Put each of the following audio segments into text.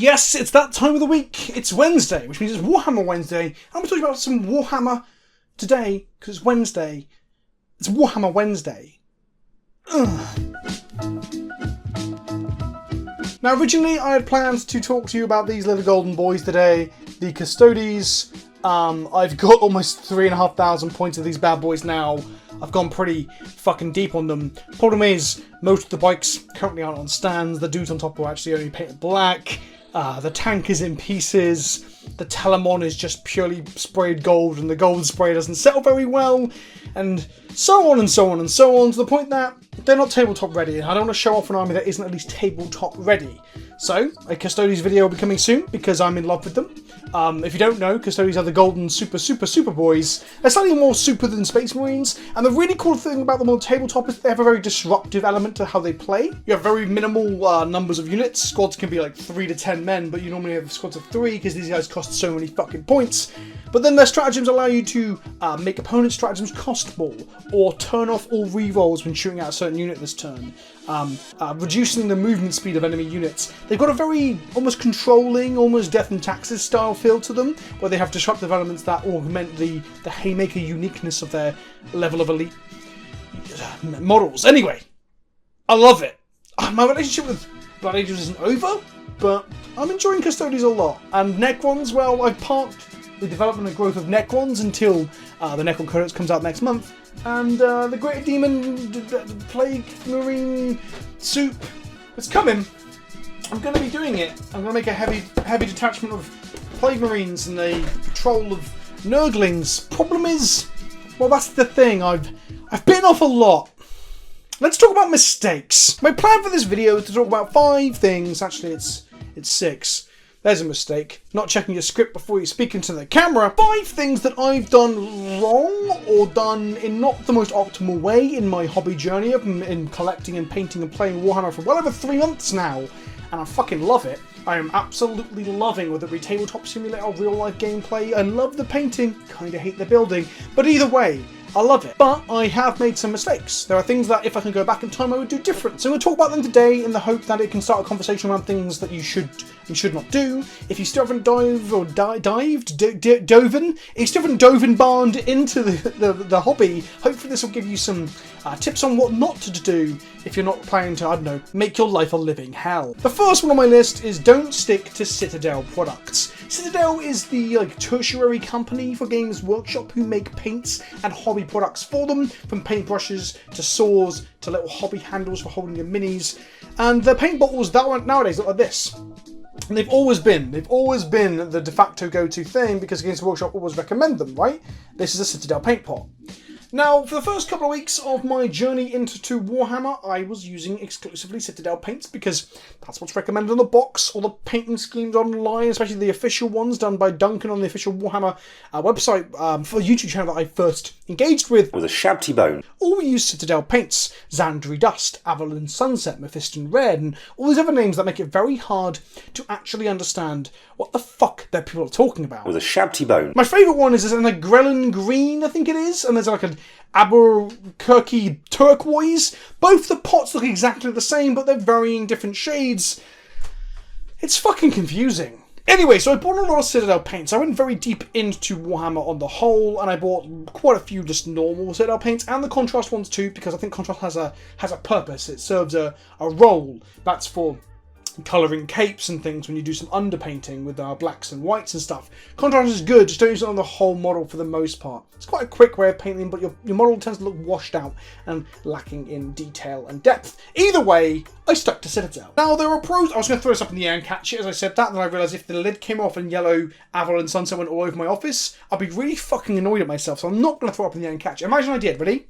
Yes, it's that time of the week. It's Wednesday, which means it's Warhammer Wednesday. And we're talking about some Warhammer today, because it's Wednesday. It's Warhammer Wednesday. Ugh. Now, originally I had planned to talk to you about these little golden boys today, the Custodes. I've got almost 3,500 points of these bad boys now. I've gone pretty fucking deep on them. Problem is, most of the bikes currently aren't on stands. The dudes on top are actually only painted black. The tank is in pieces. The Telemon is just purely sprayed gold, and the gold spray doesn't sell very well. And so on and so on and so on, to the point that they're not tabletop ready. I don't want to show off an army that isn't at least tabletop ready. So, a Custodes video will be coming soon, because I'm in love with them. If you don't know, Custodes are the golden super boys. They're slightly more super than Space Marines, and the really cool thing about them on tabletop is they have a very disruptive element to how they play. You have very minimal numbers of units. Squads can be like 3 to 10 men, but you normally have squads of 3, because these guys cost so many fucking points. But then their stratagems allow you to make opponent stratagems cost more, or turn off all rerolls when shooting at a certain unit this turn, reducing the movement speed of enemy units. They've got a very almost controlling, almost Death and Taxes style feel to them, where they have disruptive elements that augment the Haymaker uniqueness of their level of elite models. Anyway, I love it. My relationship with Blood Angels isn't over, but I'm enjoying Custodes a lot. And Necrons, well, I've parked the development and growth of Necrons until the Necron Codex comes out next month, and the Great Demon Plague Marine Soup, it's coming. I'm going to be doing it. I'm going to make a heavy detachment of Plague Marines and a patrol of Nurglings. Problem is, well, that's the thing. I've bitten off a lot. Let's talk about mistakes. My plan for this video is to talk about 5 things. Actually, it's 6. There's a mistake. Not checking your script before you speak into the camera. 5 things that I've done wrong, or done in not the most optimal way in my hobby journey in collecting and painting and playing Warhammer for well over 3 months now. And I fucking love it. I am absolutely loving whether it be tabletop simulator or real life gameplay. I love the painting, kinda hate the building, but either way, I love it. But I have made some mistakes. There are things that if I can go back in time I would do different. So I'm going to talk about them today in the hope that it can start a conversation around things that you should and should not do. If you still haven't dove barned into the hobby, hopefully this will give you some tips on what not to do if you're not planning to, I don't know, make your life a living hell. The first one on my list is don't stick to Citadel Products. Citadel is the tertiary company for Games Workshop who make paints and hobby products for them, from paintbrushes to saws to little hobby handles for holding your minis. And the paint bottles that nowadays look like this. And they've always been the de facto go-to thing, because Games Workshop always recommend them, right? This is a Citadel paint pot. Now, for the first couple of weeks of my journey into Warhammer, I was using exclusively Citadel paints, because that's what's recommended on the box. All the painting schemes online, especially the official ones done by Duncan on the official Warhammer website for the YouTube channel that I first engaged with, was a shabty bone. All use Citadel paints: Xandri Dust, Avalon Sunset, Mephiston Red, and all these other names that make it very hard to actually understand what the fuck that people are talking about. With a shabty bone. My favourite one is an Agrellan Green, I think it is, and there's like an Albuquerque Turquoise. Both the pots look exactly the same, but they're varying different shades. It's fucking confusing. Anyway, so I bought a lot of Citadel paints. I went very deep into Warhammer on the whole, and I bought quite a few just normal Citadel paints, and the contrast ones too, because I think contrast has a purpose. It serves a role. That's for colouring capes and things when you do some underpainting with blacks and whites and stuff. Contrast is good, just don't use it on the whole model for the most part. It's quite a quick way of painting, but your model tends to look washed out and lacking in detail and depth. Either way, I stuck to Citadel. Now, there are pros. I was going to throw this up in the air and catch it as I said that, and then I realised if the lid came off and yellow Avalon Sunset went all over my office, I'd be really fucking annoyed at myself, so I'm not going to throw it up in the air and catch it. Imagine I did. Ready?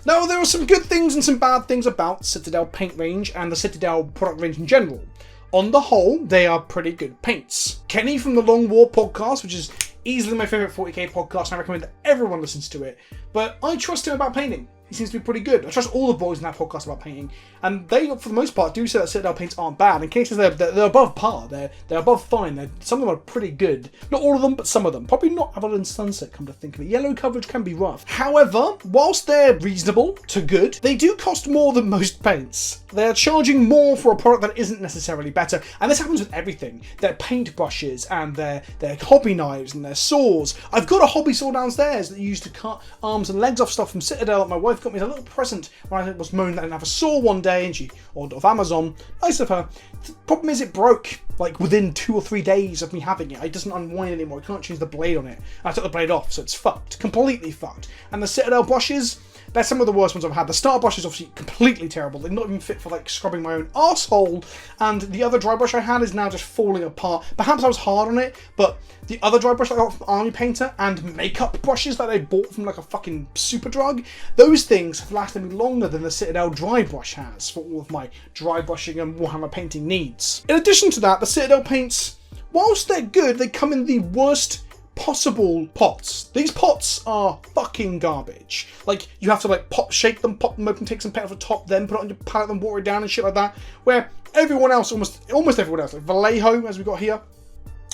Now, there are some good things and some bad things about Citadel paint range and the Citadel product range in general. On the whole, they are pretty good paints. Kenny from the Long War podcast, which is easily my favourite 40k podcast, and I recommend that everyone listens to it, but I trust him about painting. he seems to be pretty good. I trust all the boys in that podcast about painting, and they, for the most part, do say that Citadel paints aren't bad. In cases they're above par, they're above fine. Some of them are pretty good. Not all of them, but some of them. Probably not Avalon Sunset, come to think of it. Yellow coverage can be rough. However, whilst they're reasonable to good, they do cost more than most paints. They're charging more for a product that isn't necessarily better, and this happens with everything. Their paint brushes and their hobby knives and their saws. I've got a hobby saw downstairs that you use to cut arms and legs off stuff from Citadel that my wife got me as a little present when I was moaning that I didn't have a saw one day, and she ordered off Amazon. Nice of her. The problem is it broke like within 2 or 3 days of me having it. It doesn't unwind anymore. I can't change the blade on it. I took the blade off, so it's fucked. Completely fucked. And the Citadel brushes, they're some of the worst ones I've had. The starter brush is obviously completely terrible. They're not even fit for like scrubbing my own arsehole. And the other dry brush I had is now just falling apart. Perhaps I was hard on it, but the other dry brush I got from Army Painter and makeup brushes that I bought from like a fucking super drug, those things have lasted me longer than the Citadel dry brush has for all of my dry brushing and Warhammer painting needs. In addition to that, the Citadel paints, whilst they're good, they come in the worst possible pots. These pots are fucking garbage. Like, you have to like shake them, pop them open, take some paint off the top, then put it on your palette and water it down and shit like that. Where everyone else, almost everyone else, like Vallejo, as we got here.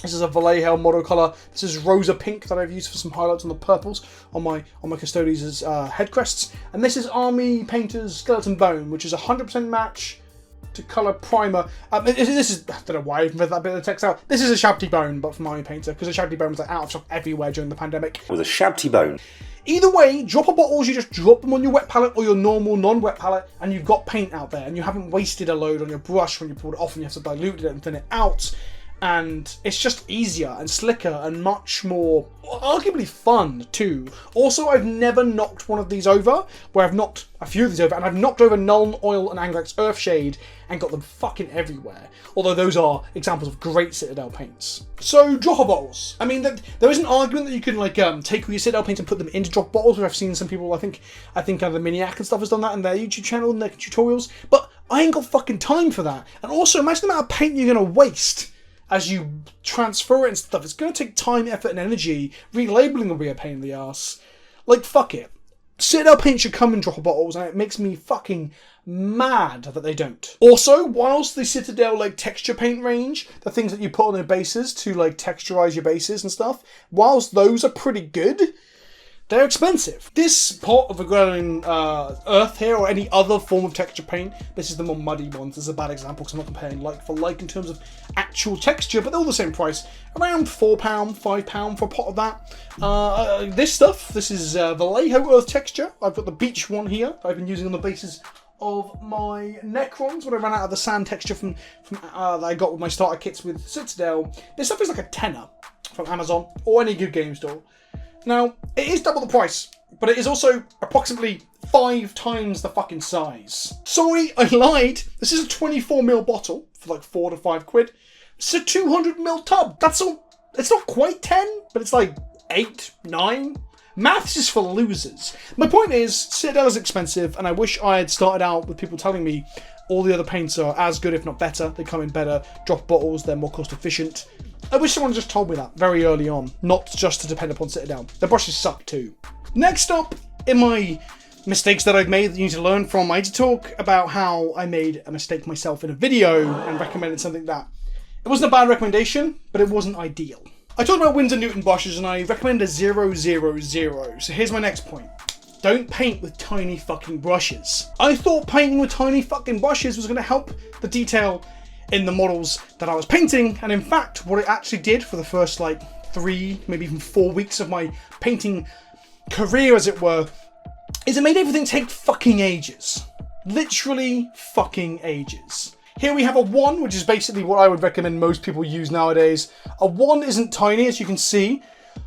This is a Vallejo model colour. This is Rosa Pink that I've used for some highlights on the purples on my Custodies' head crests. And this is Army Painter's Skeleton Bone, which is 100% match to colour primer. This is, I don't know why I even read that bit of the text out. This is a Shabty Bone, but from Army Painter, because the Shabty Bone was like out of stock everywhere during the pandemic. With a Shabty Bone. Either way, dropper bottles, you just drop them on your wet palette or your normal non-wet palette, and you've got paint out there, and you haven't wasted a load on your brush when you pulled it off and you have to dilute it and thin it out. And it's just easier and slicker and much more, arguably fun too. Also, I've never knocked one of these over, where I've knocked a few of these over, and I've knocked over Nuln, Oil and Anglex Earthshade and got them fucking everywhere. Although those are examples of great Citadel paints. So, dropper bottles. I mean, there is an argument that you can like take all your Citadel paints and put them into drop bottles, which I've seen some people, I think the Miniac and stuff has done that in their YouTube channel and their tutorials, but I ain't got fucking time for that. And also, imagine the amount of paint you're gonna waste as you transfer it and stuff. It's going to take time, effort, and energy. Relabeling will be a pain in the ass. Like, fuck it. Citadel paint should come in dropper bottles, and it makes me fucking mad that they don't. Also, whilst the Citadel like texture paint range, the things that you put on their bases to like texturize your bases and stuff, whilst those are pretty good, they're expensive. This pot of a growing earth here, or any other form of texture paint, this is the more muddy ones. This is a bad example because I'm not comparing like for like in terms of actual texture, but they're all the same price. Around £4, £5 for a pot of that. This stuff, this is Vallejo Earth texture. I've got the beach one here I've been using on the bases of my Necrons when I ran out of the sand texture from that I got with my starter kits with Citadel. This stuff is like a tenner from Amazon or any good game store. Now, it is double the price, but it is also approximately 5 times the fucking size. Sorry, I lied. This is a 24ml bottle for like 4 to 5 quid. It's a 200ml tub. That's all. It's not quite 10, but it's like 8, 9. Maths is for losers. My point is, Citadel is expensive, and I wish I had started out with people telling me all the other paints are as good, if not better. They come in better drop bottles, they're more cost efficient. I wish someone just told me that very early on, not just to depend upon Citadel. Their brushes suck too. Next up, in my mistakes that I've made that you need to learn from, I need to talk about how I made a mistake myself in a video and recommended something that, it wasn't a bad recommendation, but it wasn't ideal. I talked about Winsor Newton brushes and I recommended a 000. So here's my next point. Don't paint with tiny fucking brushes. I thought painting with tiny fucking brushes was going to help the detail in the models that I was painting, and in fact, what it actually did for the first like 3, maybe even 4 weeks of my painting career, as it were, is it made everything take fucking ages. Literally fucking ages. Here we have a 1, which is basically what I would recommend most people use nowadays. A 1 isn't tiny, as you can see,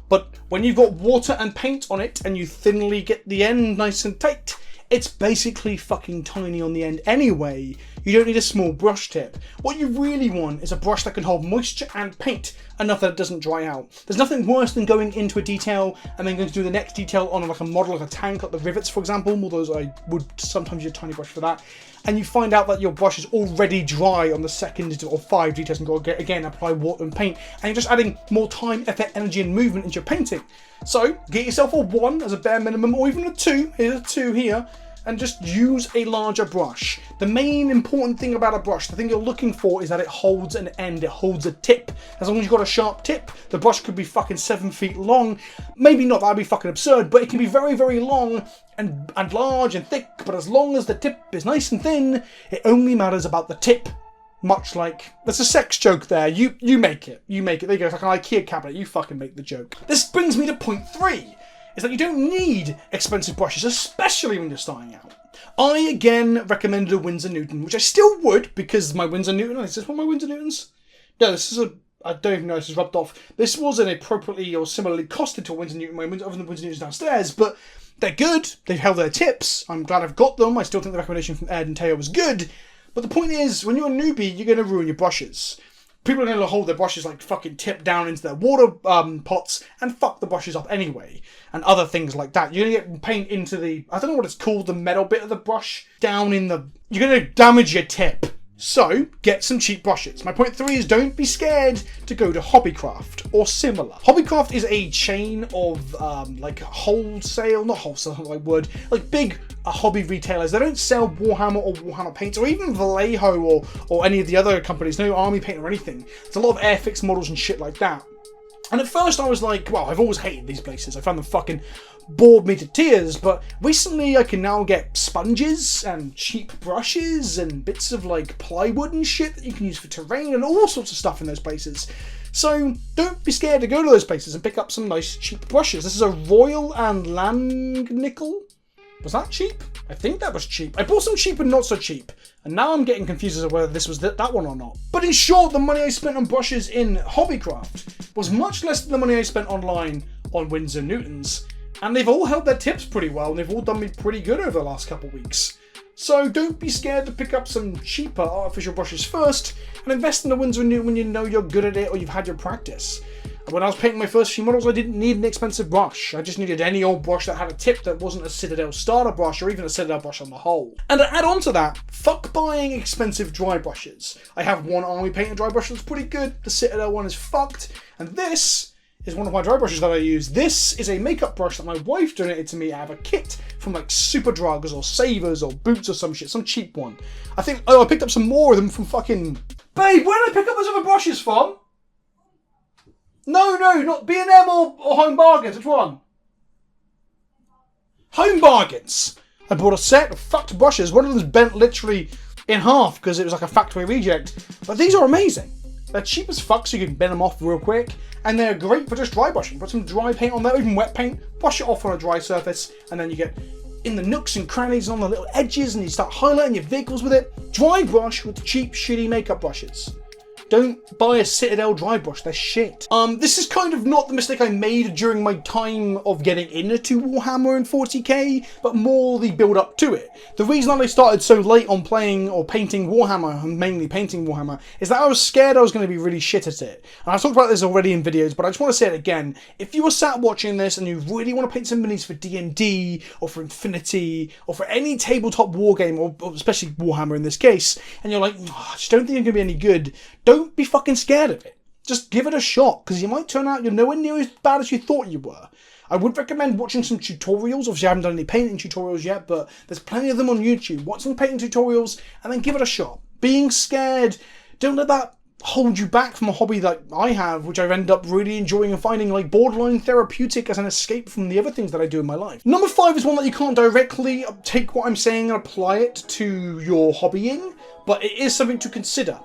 but when you've got water and paint on it and you thinly get the end nice and tight, it's basically fucking tiny on the end anyway. you don't need a small brush tip. What you really want is a brush that can hold moisture and paint enough that it doesn't dry out. There's nothing worse than going into a detail and then going to do the next detail on like a model, like a tank, like the rivets, for example, although I would sometimes use a tiny brush for that. And you find out that your brush is already dry on the second or 5 details and go again, apply water and paint. And you're just adding more time, effort, energy and movement into your painting. So get yourself a 1 as a bare minimum, or even a 2, here's a 2 here, and just use a larger brush. The main important thing about a brush, the thing you're looking for, is that it holds an end, it holds a tip. As long as you've got a sharp tip, the brush could be fucking 7 feet long. Maybe not, that'd be fucking absurd, but it can be very, very long and large and thick, but as long as the tip is nice and thin, it only matters about the tip. Much like, there's a sex joke there, you make it. There you go, it's like an IKEA cabinet, you fucking make the joke. This brings me to point 3. Is that you don't need expensive brushes, especially when you're starting out. I again recommended a Winsor Newton, which I still would, because my Winsor Newton, is this one of my Winsor Newtons? No, this is I don't even know, this is rubbed off. This was an appropriately or similarly costed to a Winsor Newton, other than the Winsor Newtons downstairs, but they're good, they've held their tips, I'm glad I've got them, I still think the recommendation from Ed and Teo was good, but the point is, when you're a newbie, you're going to ruin your brushes. People are going to hold their brushes like fucking tip down into their water pots and fuck the brushes up anyway. And other things like that. You're going to get paint into the, I don't know what it's called, the metal bit of the brush down in the, you're going to damage your tip. So, get some cheap brushes. My point 3 is don't be scared to go to Hobbycraft or similar. Hobbycraft is a chain of like wholesale, not wholesale, like word, like big hobby retailers. They don't sell Warhammer or Warhammer paints or even Vallejo or any of the other companies, no army paint or anything. There's a lot of Airfix models and shit like that. And at first I was like, well, I've always hated these places. I found them fucking bored me to tears, but recently I can now get sponges and cheap brushes and bits of like plywood and shit that you can use for terrain and all sorts of stuff in those places. So don't be scared to go to those places and pick up some nice cheap brushes. This is a Royal and Langnickel. Was that cheap? I think that was cheap. I bought some cheap and not so cheap. And now I'm getting confused as to whether this was that one or not. But in short, the money I spent on brushes in Hobbycraft was much less than the money I spent online on Winsor Newtons. And they've all held their tips pretty well, and they've all done me pretty good over the last couple of weeks. So don't be scared to pick up some cheaper artificial brushes first, and invest in the Winsor Newton when you know you're good at it or you've had your practice. When I was painting my first few models, I didn't need an expensive brush. I just needed any old brush that had a tip that wasn't a Citadel starter brush or even a Citadel brush on the whole. And to add on to that, fuck buying expensive dry brushes. I have one army painted dry brush that's pretty good. The Citadel one is fucked. And this is one of my dry brushes that I use. This is a makeup brush that my wife donated to me out of a kit from like Super Drugs or Savers or Boots or some shit, some cheap one. I think, oh, I picked up some more of them from fucking... Babe, where did I pick up those other brushes from? No, not B&M or Home Bargains. Which one? Home Bargains. I bought a set of fucked brushes. One of them's bent literally in half because it was like a factory reject. But these are amazing. They're cheap as fuck, so you can bend them off real quick. And they're great for just dry brushing. Put some dry paint on there, even wet paint. Brush it off on a dry surface. And then you get in the nooks and crannies and on the little edges. And you start highlighting your vehicles with it. Dry brush with cheap, shitty makeup brushes. Don't buy a Citadel dry brush, they're shit. This is kind of not the mistake I made during my time of getting into Warhammer and 40k, but more the build up to it. The reason that I started so late on playing or painting Warhammer, and mainly painting Warhammer, is that I was scared I was going to be really shit at it. And I've talked about this already in videos, but I just want to say it again. If you are sat watching this and you really want to paint some minis for D&D, or for Infinity, or for any tabletop wargame, or especially Warhammer in this case, and you're like, oh, I just don't think I'm going to be any good, don't be fucking scared of it. Just give it a shot, because you might turn out you're nowhere near as bad as you thought you were. I would recommend watching some tutorials. Obviously I haven't done any painting tutorials yet, but there's plenty of them on YouTube. Watch some painting tutorials and then give it a shot. Being scared, don't let that hold you back from a hobby that I have, which I've ended up really enjoying and finding like borderline therapeutic as an escape from the other things that I do in my life. Number 5 is one that you can't directly take what I'm saying and apply it to your hobbying, but it is something to consider.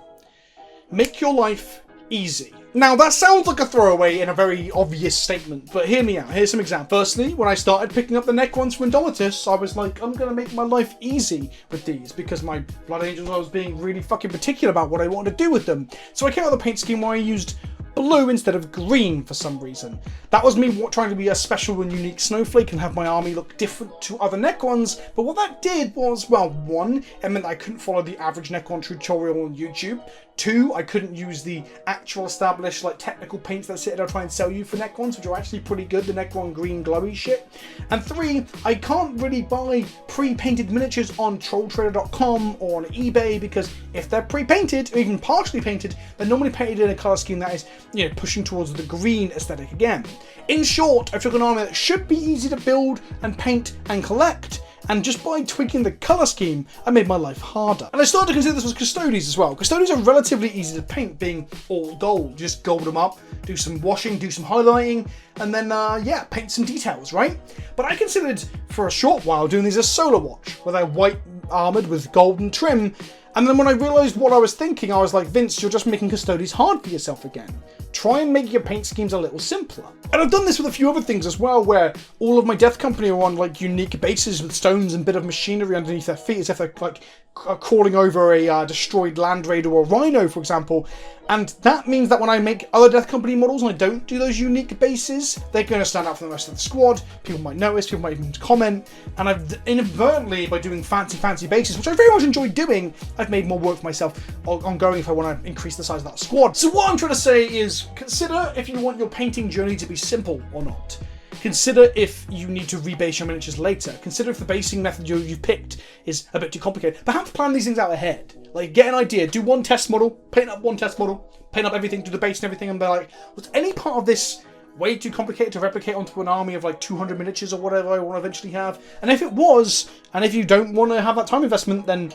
Make your life easy. Now that sounds like a throwaway and a very obvious statement, but hear me out. Here's some examples. Firstly, when I started picking up the Necrons from Indomitus, I was like, I'm going to make my life easy with these, because my Blood Angels, I was being really fucking particular about what I wanted to do with them. So I came up with a paint scheme where I used blue instead of green for some reason. That was me trying to be a special and unique snowflake and have my army look different to other Necrons, but what that did was, well, one, it meant that I couldn't follow the average Necron tutorial on YouTube. Two, I couldn't use the actual established like technical paints that Citadel try and sell you for Necrons, which are actually pretty good, the Necron green glowy shit. And three, I can't really buy pre-painted miniatures on trolltrader.com or on eBay, because if they're pre-painted or even partially painted, they're normally painted in a colour scheme that is, you know, pushing towards the green aesthetic again. In short, I took an army that should be easy to build and paint and collect, and just by tweaking the colour scheme, I made my life harder. And I started to consider this was Custodies as well. Custodies are relatively easy to paint, being all gold. Just gold them up, do some washing, do some highlighting, and then, yeah, paint some details, right? But I considered, for a short while, doing these as Solar Watch, where they're white armoured with golden trim. And then when I realised what I was thinking, I was like, Vince, you're just making Custodies hard for yourself again. Try and make your paint schemes a little simpler. And I've done this with a few other things as well, where all of my Death Company are on like unique bases with stones and bit of machinery underneath their feet, as if they're like crawling over a destroyed Land Raider or Rhino, for example. And that means that when I make other Death Company models and I don't do those unique bases, they're going to stand out from the rest of the squad. People might notice, people might even comment. And I've inadvertently, by doing fancy bases, which I very much enjoy doing, I've made more work for myself ongoing if I want to increase the size of that squad. So what I'm trying to say is, consider if you want your painting journey to be simple or not. Consider if you need to rebase your miniatures later. Consider if the basing method you've picked is a bit too complicated. Perhaps plan these things out ahead. Like, get an idea, do one test model, paint up one test model, paint up everything, do the base and everything, and be like, was any part of this way too complicated to replicate onto an army of like 200 miniatures or whatever I want to eventually have? And if it was, and if you don't want to have that time investment, then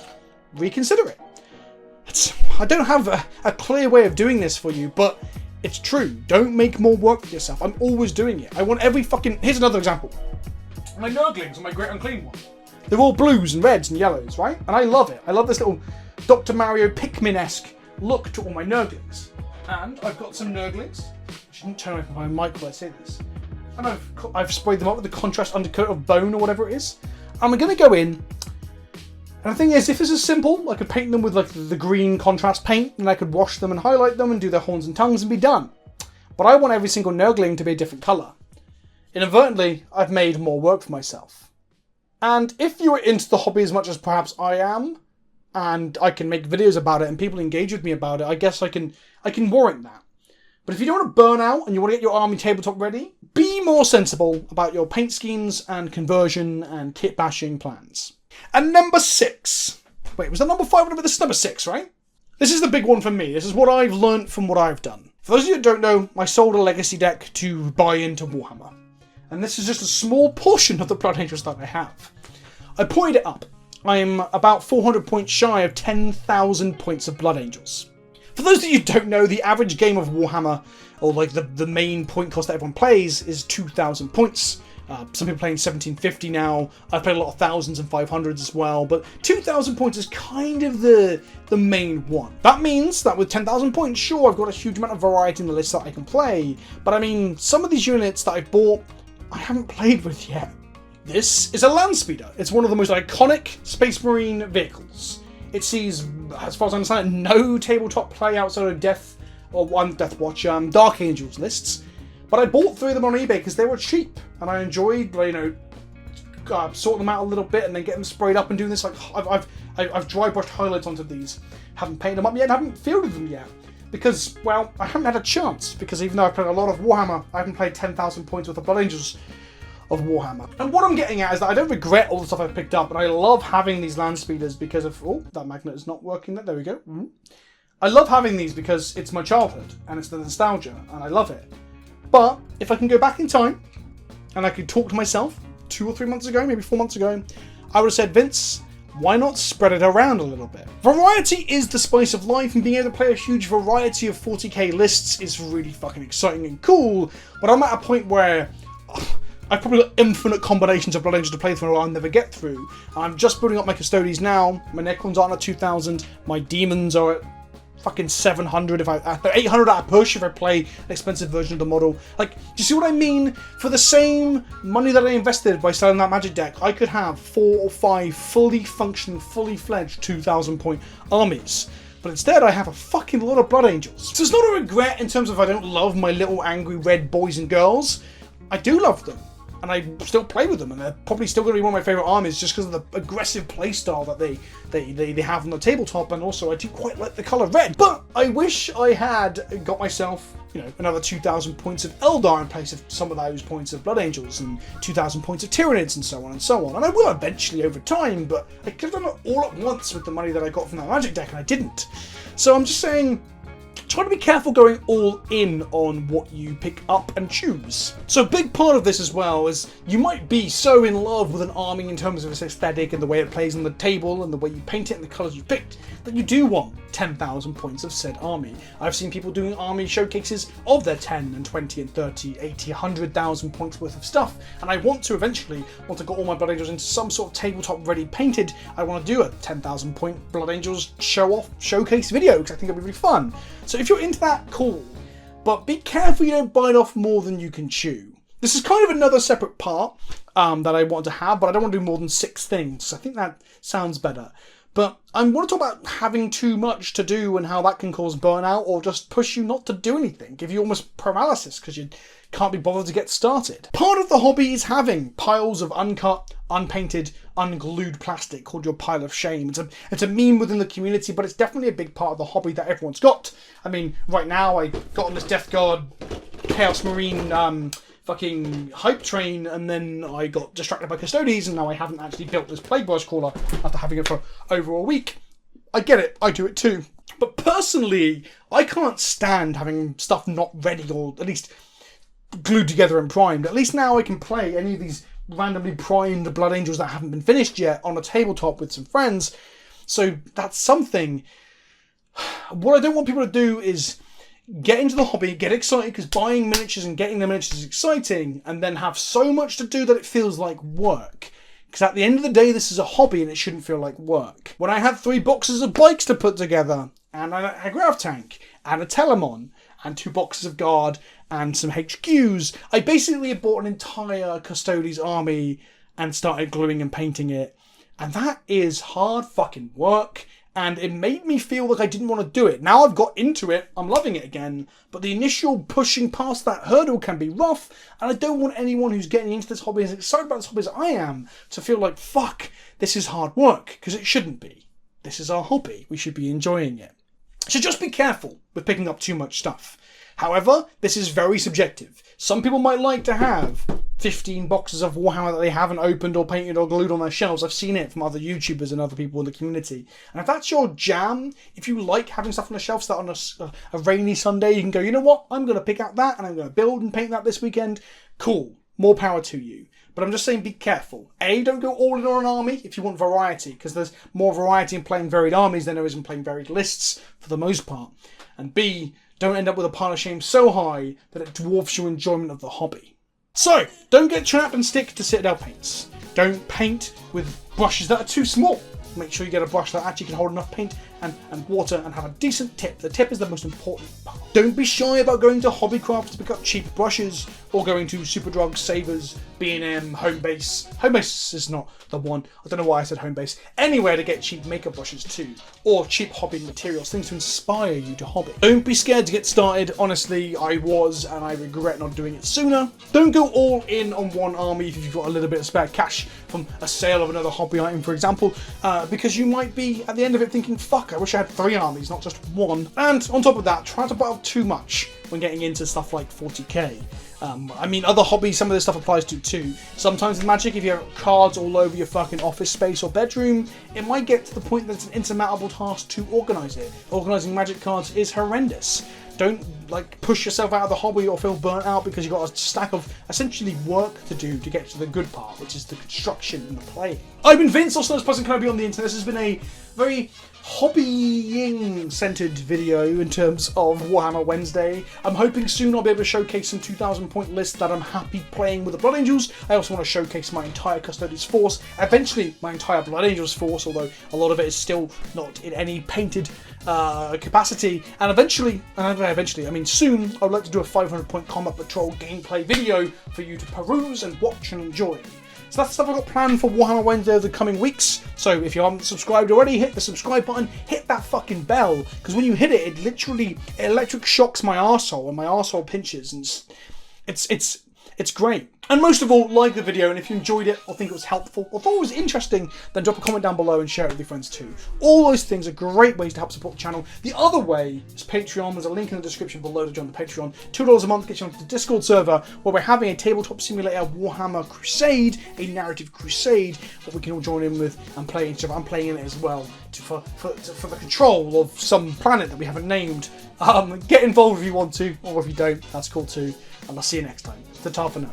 reconsider it. I don't have a clear way of doing this for you, but it's true. Don't make more work for yourself. I'm always doing it. I want every fucking... Here's another example. My Nurglings are my Great Unclean one. They're all blues and reds and yellows, right? And I love it. I love this little Dr. Mario Pikmin-esque look to all my Nurglings. And I've got some Nurglings. I shouldn't turn off my mic while I say this. And I've sprayed them up with the contrast undercoat of bone or whatever it is. I'm going to go in. And the thing is, if this is simple, I could paint them with like the green contrast paint, and I could wash them and highlight them and do their horns and tongues and be done. But I want every single Nurgling to be a different colour. Inadvertently, I've made more work for myself. And if you're into the hobby as much as perhaps I am, and I can make videos about it and people engage with me about it, I guess I can warrant that. But if you don't want to burn out and you want to get your army tabletop ready, be more sensible about your paint schemes and conversion and kit bashing plans. And number 6. Wait, was that number 5? This is number 6, right? This is the big one for me. This is what I've learnt from what I've done. For those of you who don't know, I sold a legacy deck to buy into Warhammer. And this is just a small portion of the Blood Angels that I have. I pointed it up. I'm about 400 points shy of 10,000 points of Blood Angels. For those of you who don't know, the average game of Warhammer, or like the main point cost that everyone plays, is 2,000 points. Some people playing 1750 now. I've played a lot of thousands and 500s as well, but 2,000 points is kind of the main one. That means that with 10,000 points, sure, I've got a huge amount of variety in the list that I can play, but I mean, some of these units that I've bought, I haven't played with yet. This is a land speeder. It's one of the most iconic Space Marine vehicles. It sees, as far as I understand it, no tabletop play outside of Dark Angels lists. But I bought 3 of them on eBay because they were cheap, and I enjoyed, you know, sorting them out a little bit and then getting them sprayed up and doing this. Like I've dry brushed highlights onto these, haven't painted them up yet, haven't fielded them yet, because, well, I haven't had a chance. Because even though I've played a lot of Warhammer, I haven't played 10,000 points worth of Blood Angels of Warhammer. And what I'm getting at is that I don't regret all the stuff I've picked up, and I love having these land speeders because of... Oh, that magnet is not working there. There we go. I love having these because it's my childhood, and it's the nostalgia, and I love it. But if I can go back in time, and I could talk to myself 2 or 3 months ago, maybe 4 months ago, I would have said, Vince, why not spread it around a little bit? Variety is the spice of life, and being able to play a huge variety of 40k lists is really fucking exciting and cool, but I'm at a point where I've probably got infinite combinations of Blood Angels to play through I'll never get through. I'm just building up my Custodies now, my Necrons aren't at 2,000, my Demons are at fucking 700, if 800 at a push if I play an expensive version of the model. Like, do you see what I mean? For the same money that I invested by selling that magic deck, I could have 4 or 5 fully functioning, fully fledged 2,000 point armies but instead I have a fucking lot of Blood Angels. So it's not a regret in terms of I don't love my little angry red boys and girls. I do love them, and I still play with them, and they're probably still going to be one of my favourite armies just because of the aggressive playstyle that they have on the tabletop, and also I do quite like the colour red. But I wish I had got myself, you know, another 2,000 points of Eldar in place of some of those points of Blood Angels, and 2,000 points of Tyranids, and so on and so on. And I will eventually over time, but I could have done it all at once with the money that I got from that Magic deck, and I didn't. So I'm just saying, try to be careful going all in on what you pick up and choose. So a big part of this as well is you might be so in love with an army in terms of its aesthetic and the way it plays on the table and the way you paint it and the colours you picked that you do want 10,000 points of said army. I've seen people doing army showcases of their 10 and 20 and 30, 80, 100,000 points worth of stuff, and I want to eventually, once I got all my Blood Angels into some sort of tabletop ready painted, I want to do a 10,000 point Blood Angels showcase video because I think it'll be really fun. So if you're into that, cool. But be careful you don't bite off more than you can chew. This is kind of another separate part that I want to have, but I don't want to do more than 6 things. I think that sounds better. But I want to talk about having too much to do and how that can cause burnout or just push you not to do anything, give you almost paralysis because you can't be bothered to get started. Part of the hobby is having piles of uncut, unpainted, unglued plastic called your pile of shame. It's a meme within the community, but it's definitely a big part of the hobby that everyone's got. I mean, right now I got on this Death Guard Chaos Marine fucking hype train, and then I got distracted by Custodes, and now I haven't actually built this Plague Brush Crawler after having it for over a week. I get it, I do it too. But personally, I can't stand having stuff not ready or at least glued together and primed. At least now I can play any of these randomly primed Blood Angels that haven't been finished yet on a tabletop with some friends. So that's something. What I don't want people to do is get into the hobby, get excited because buying miniatures and getting the miniatures is exciting, and then have so much to do that it feels like work. Because at the end of the day, this is a hobby and it shouldn't feel like work. When I had 3 boxes of bikes to put together, and a grav tank, and a Telemon, and 2 boxes of guard, and some HQs, I basically bought an entire Custodes army and started gluing and painting it. And that is hard fucking work. And it made me feel like I didn't want to do it. Now I've got into it, I'm loving it again, but the initial pushing past that hurdle can be rough, and I don't want anyone who's getting into this hobby, as excited about this hobby as I am, to feel like, fuck, this is hard work, because it shouldn't be. This is our hobby, we should be enjoying it. So just be careful with picking up too much stuff. However, this is very subjective. Some people might like to have 15 boxes of Warhammer that they haven't opened or painted or glued on their shelves. I've seen it from other YouTubers and other people in the community. And if that's your jam, if you like having stuff on the shelf so that on a rainy Sunday you can go, you know what, I'm going to pick out that and I'm going to build and paint that this weekend, cool, more power to you. But I'm just saying be careful. A, don't go all in on an army if you want variety, because there's more variety in playing varied armies than there is in playing varied lists for the most part. And B, don't end up with a pile of shame so high that it dwarfs your enjoyment of the hobby. So, don't get trapped and stick to Citadel paints. Don't paint with brushes that are too small. Make sure you get a brush that actually can hold enough paint and water and have a decent tip. The tip is the most important part. Don't be shy about going to Hobbycraft to pick up cheap brushes or going to Superdrug, Savers, B&M, Homebase. Homebase is not the one. I don't know why I said Homebase. Anywhere to get cheap makeup brushes too. Or cheap hobby materials, things to inspire you to hobby. Don't be scared to get started. Honestly, I was and I regret not doing it sooner. Don't go all in on one army if you've got a little bit of spare cash from a sale of another hobby item, for example, because you might be at the end of it thinking, fuck, I wish I had 3 armies, not just 1. And on top of that, try to buy up too much when getting into stuff like 40k. I mean, other hobbies, some of this stuff applies to too. Sometimes in Magic, if you have cards all over your fucking office space or bedroom, it might get to the point that it's an insurmountable task to organise it. Organising Magic cards is horrendous. Don't push yourself out of the hobby or feel burnt out because you've got a stack of essentially work to do to get to the good part, which is the construction and the playing. I've been Vince, also known as PleasantKenobi on the internet. This has been a very hobbying-centered video in terms of Warhammer Wednesday. I'm hoping soon I'll be able to showcase some 2,000 point lists that I'm happy playing with the Blood Angels. I also want to showcase my entire Custodes force, eventually my entire Blood Angels force, although a lot of it is still not in any painted capacity. And eventually, I mean soon, I would like to do a 500 point combat patrol gameplay video for you to peruse and watch and enjoy. So that's the stuff I've got planned for Warhammer Wednesday over the coming weeks. So if you haven't subscribed already, hit the subscribe button, hit that fucking bell, because when you hit it, it electric shocks my arsehole, and my arsehole pinches, and it's great. And most of all, like the video, and if you enjoyed it or think it was helpful or thought it was interesting, then drop a comment down below and share it with your friends too. All those things are great ways to help support the channel. The other way is Patreon. There's a link in the description below to join the Patreon. $2 a month gets you onto the Discord server, where we're having a tabletop simulator Warhammer Crusade, a narrative crusade that we can all join in with and play each other. I'm playing in it as well for the control of some planet that we haven't named. Get involved if you want to, or if you don't, that's cool too. And I'll see you next time. Ta-ta for now.